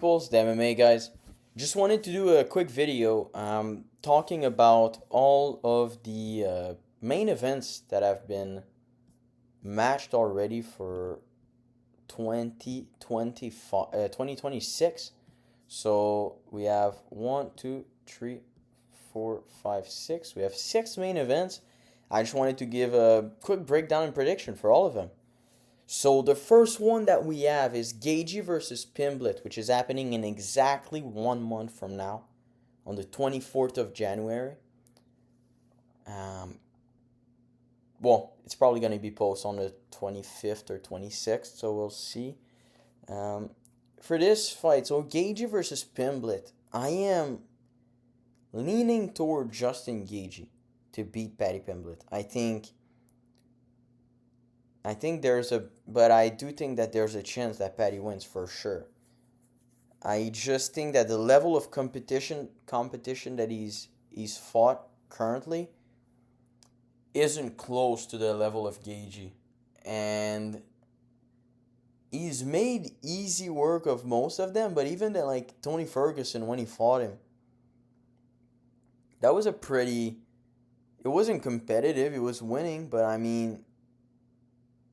Triples, the MMA guys. Just wanted to do a quick video talking about all of the main events that have been matched already for 2026. So we have one, two, three, four, five, six. We have six main events. I just wanted to give a quick breakdown and prediction for all of them. So the first one that we have is Gagey versus Pimblet, which is happening in exactly 1 month from now, on the 24th of January. Um, it's probably going to be posted on the 25th or 26th, so we'll see. For this fight, so Gagey versus Pimblet, I am leaning toward Justin Gagey to beat Paddy Pimblet. But I do think that there's a chance that Paddy wins for sure. I just think that the level of competition that he's fought currently isn't close to the level of Gagey, and he's made easy work of most of them. But even like Tony Ferguson, when he fought him, that was it wasn't competitive. He was winning, but I mean,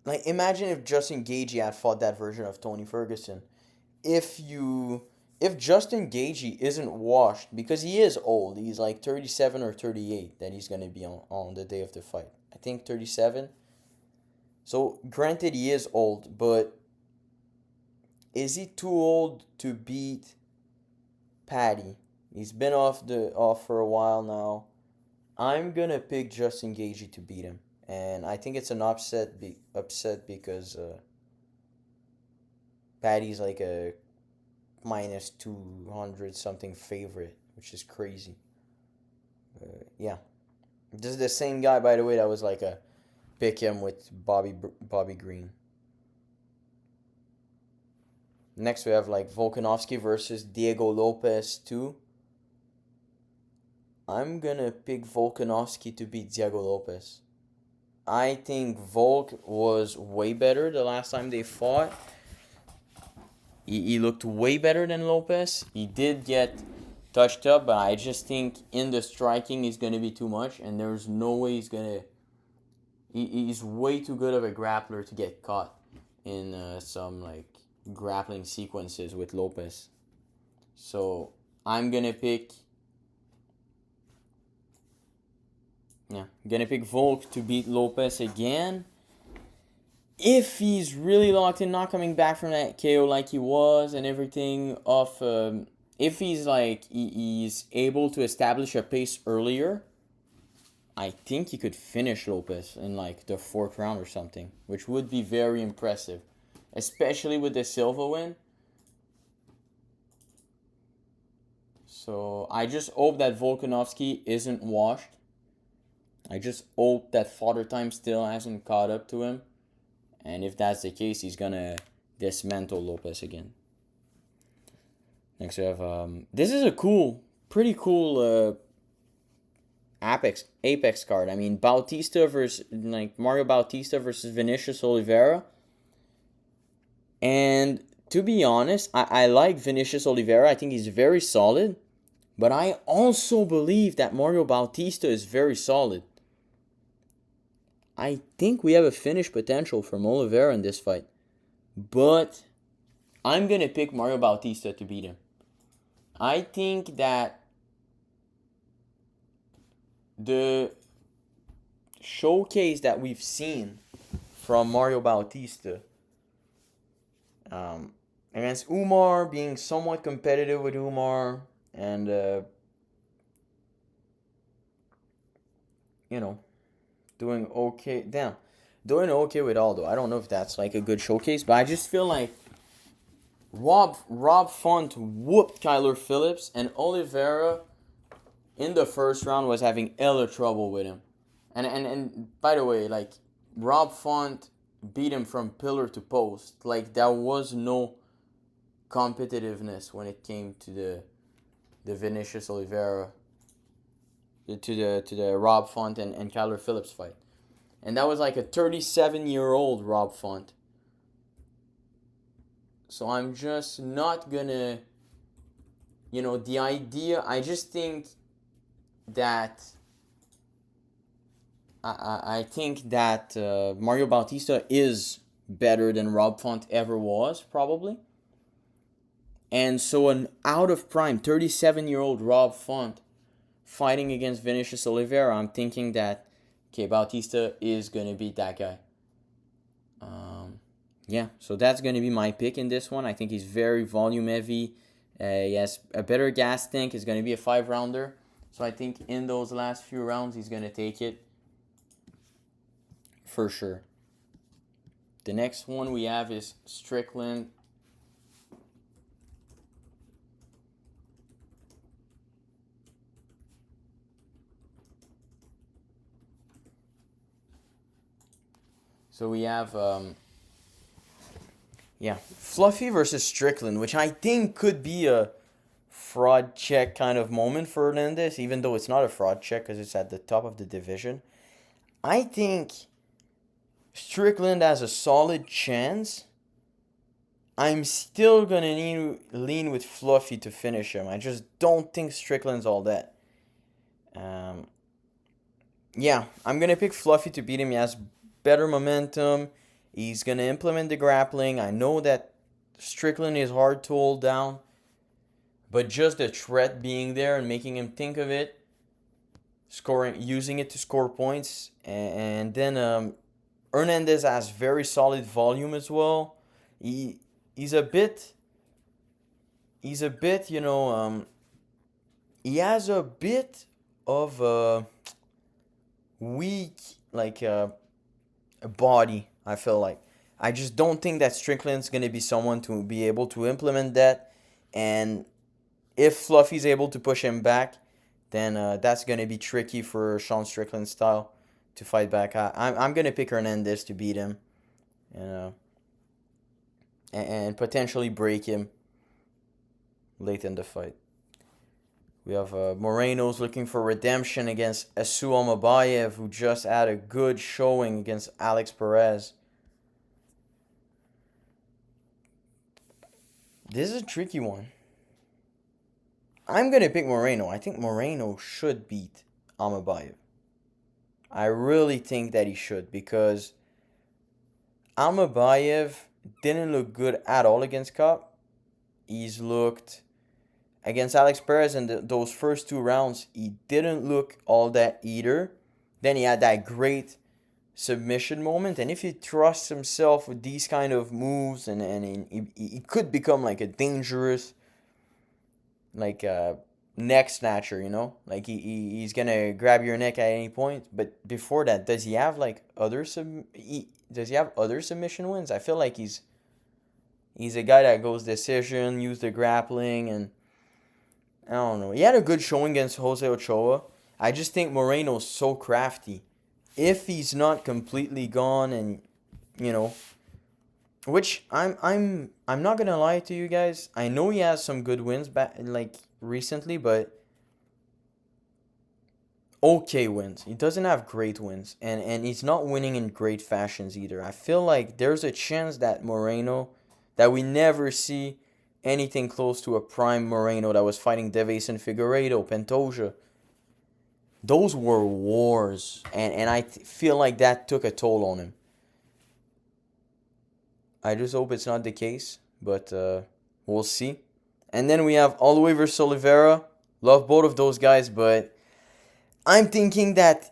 like, imagine if Justin Gagey had fought that version of Tony Ferguson. If Justin Gagey isn't washed, because he is old, he's like 37 or 38 that he's gonna be on the day of the fight. I think 37. So granted, he is old, but is he too old to beat Paddy? He's been off for a while now. I'm gonna pick Justin Gagey to beat him. And I think it's an upset because Paddy's like a minus 200 something favorite, which is crazy. Yeah. This is the same guy, by the way, that was like a pick him with Bobby Green. Next we have like Volkanovski versus Diego Lopez 2. I'm gonna pick Volkanovski to beat Diego Lopez. I think Volk was way better the last time they fought. He looked way better than Lopez. He did get touched up, but I just think in the striking is going to be too much, and there's no way he's going to... He's way too good of a grappler to get caught in some like grappling sequences with Lopez. So I'm going to pick... Yeah, I'm gonna pick Volk to beat Lopez again. If he's really locked in, not coming back from that KO like he was and everything off, if he's like he's able to establish a pace earlier, I think he could finish Lopez in like the fourth round or something, which would be very impressive, especially with the Silva win. So I just hope that Volkanovski isn't washed. I just hope that Father Time still hasn't caught up to him. And if that's the case, he's going to dismantle Lopez again. Next we have... this is a pretty cool Apex card. I mean, Mario Bautista versus Vinicius Oliveira. And to be honest, I like Vinicius Oliveira. I think he's very solid. But I also believe that Mario Bautista is very solid. I think we have a finish potential from Oliveira in this fight. But I'm going to pick Mario Bautista to beat him. I think that the showcase that we've seen from Mario Bautista against Umar, being somewhat competitive with Umar, and, doing okay. Doing okay with Aldo. I don't know if that's like a good showcase, but I just feel like Rob Font whooped Kyler Phillips, and Oliveira in the first round was having hella trouble with him. And by the way, like, Rob Font beat him from pillar to post. Like, there was no competitiveness when it came to the Vinicius Oliveira, to the Rob Font and Kyler Phillips fight. And that was like a 37-year-old Rob Font. So I'm just not gonna you know, the idea, I just think that I think that Mario Bautista is better than Rob Font ever was, probably. And so an out of prime 37-year-old Rob Font fighting against Vinicius Oliveira, I'm thinking that, okay, Bautista is going to beat that guy. Yeah, so that's going to be my pick in this one. I think he's very volume heavy. He has a better gas tank. It's going to be a 5-rounder. So I think in those last few rounds, he's going to take it for sure. The next one we have is Strickland. So we have, Fluffy versus Strickland, which I think could be a fraud check kind of moment for Hernandez, even though it's not a fraud check because it's at the top of the division. I think Strickland has a solid chance. I'm still going to need to lean with Fluffy to finish him. I just don't think Strickland's all that. Yeah, I'm going to pick Fluffy to beat him. He has better momentum. He's going to implement the grappling. I know that Strickland is hard to hold down, but just the threat being there and making him think of it, using it to score points, and then Hernandez has very solid volume as well. He's a bit, he has a bit of a weak, like a body, I feel like. I just don't think that Strickland's going to be someone to be able to implement that. And if Fluffy's able to push him back, then that's going to be tricky for Sean Strickland's style to fight back. I'm going to pick Hernandez to beat him and potentially break him late in the fight. We have Moreno's looking for redemption against Asu Almabayev, who just had a good showing against Alex Perez. This is a tricky one. I'm going to pick Moreno. I think Moreno should beat Almabayev. I really think that he should, because Almabayev didn't look good at all against Cup. He's looked... Against Alex Perez in those first 2 rounds, he didn't look all that either. Then he had that great submission moment. And if he trusts himself with these kind of moves, and he could become like a dangerous, like neck snatcher, you know? Like he's going to grab your neck at any point. But before that, does he have like other submission wins? I feel like he's a guy that goes decision, use the grappling, and I don't know. He had a good showing against Jose Ochoa. I just think Moreno's so crafty. If he's not completely gone, and which I'm not gonna lie to you guys. I know he has some good wins back like recently, but okay wins. He doesn't have great wins, and he's not winning in great fashions either. I feel like there's a chance that Moreno, that we never see anything close to a prime Moreno that was fighting Deveson Figueiredo, Pantoja. Those were wars, and I feel like that took a toll on him. I just hope it's not the case, but we'll see. And then we have Holloway versus Oliveira. Love both of those guys, but I'm thinking that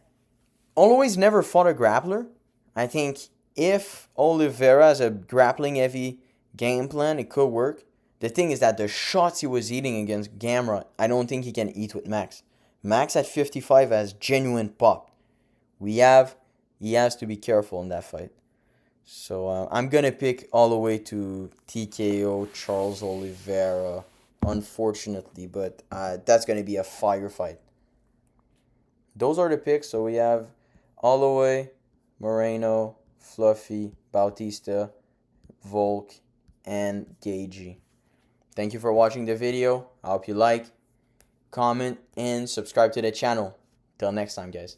Holloway's never fought a grappler. I think if Oliveira has a grappling-heavy game plan, it could work. The thing is that the shots he was eating against Gamrot, I don't think he can eat with Max. Max at 55 has genuine pop. He has to be careful in that fight. So I'm going to pick all the way to TKO Charles Oliveira, unfortunately. But that's going to be a fire fight. Those are the picks. So we have Holloway, Moreno, Fluffy, Bautista, Volk, and Gagey. Thank you for watching the video. I hope you like, comment, and subscribe to the channel. Till next time, guys.